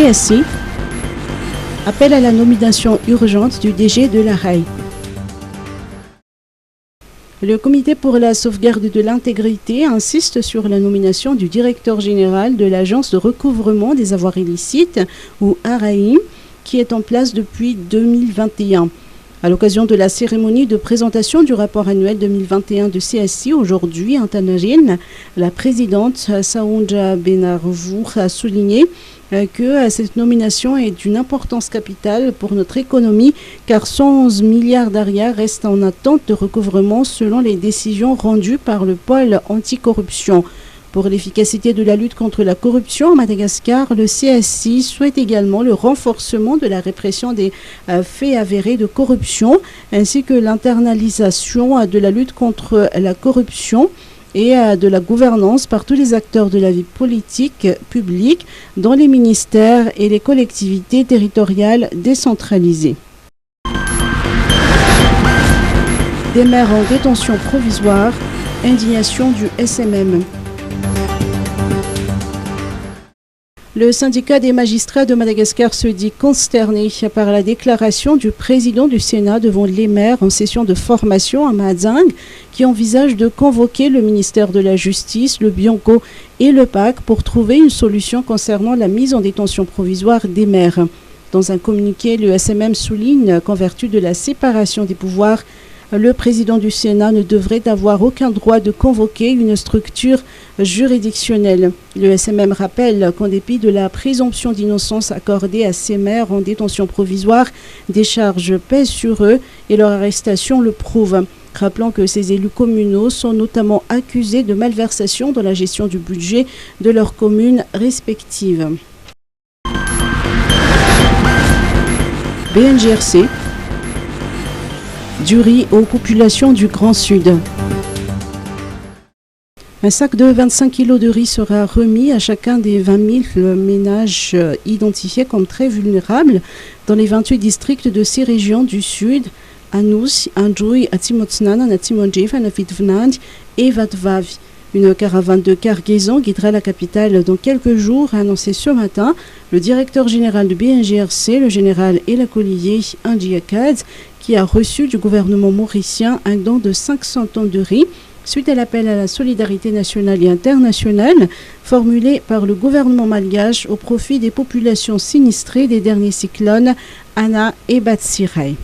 CSI appelle à la nomination urgente du DG de la RAI. Le Comité pour la sauvegarde de l'intégrité insiste sur la nomination du directeur général de l'Agence de recouvrement des avoirs illicites, ou ARAI, qui est en place depuis 2021. À l'occasion de la cérémonie de présentation du rapport annuel 2021 de CSI, aujourd'hui, en Tangerine, la présidente Saounja Benarvour a souligné que cette nomination est d'une importance capitale pour notre économie, car 111 milliards d'arias restent en attente de recouvrement selon les décisions rendues par le pôle anticorruption. Pour l'efficacité de la lutte contre la corruption à Madagascar, le CSI souhaite également le renforcement de la répression des faits avérés de corruption, ainsi que l'internalisation de la lutte contre la corruption et de la gouvernance par tous les acteurs de la vie politique publique dans les ministères et les collectivités territoriales décentralisées. Des maires en détention provisoire, indignation du SMM. Le syndicat des magistrats de Madagascar se dit consterné par la déclaration du président du Sénat devant les maires en session de formation à Mahajang, qui envisage de convoquer le ministère de la Justice, le Bianco et le PAC pour trouver une solution concernant la mise en détention provisoire des maires. Dans un communiqué, le SMM souligne qu'en vertu de la séparation des pouvoirs, le président du Sénat ne devrait avoir aucun droit de convoquer une structure juridictionnelle. Le SMM rappelle qu'en dépit de la présomption d'innocence accordée à ces maires en détention provisoire, des charges pèsent sur eux et leur arrestation le prouve. Rappelant que ces élus communaux sont notamment accusés de malversation dans la gestion du budget de leurs communes respectives. BNGRC. Du riz aux populations du Grand Sud. Un sac de 25 kg de riz sera remis à chacun des 20 000 ménages identifiés comme très vulnérables dans les 28 districts de ces régions du Sud, Anous, Andjoui, Atimotsnan, Atimonjef, Anafitvnand et Vatvavi. Une caravane de cargaison guidera la capitale dans quelques jours, a annoncé ce matin le directeur général du BNGRC, le général Elakolier Indiakad, qui a reçu du gouvernement mauricien un don de 500 tonnes de riz suite à l'appel à la solidarité nationale et internationale formulé par le gouvernement malgache au profit des populations sinistrées des derniers cyclones Ana et Batsirai.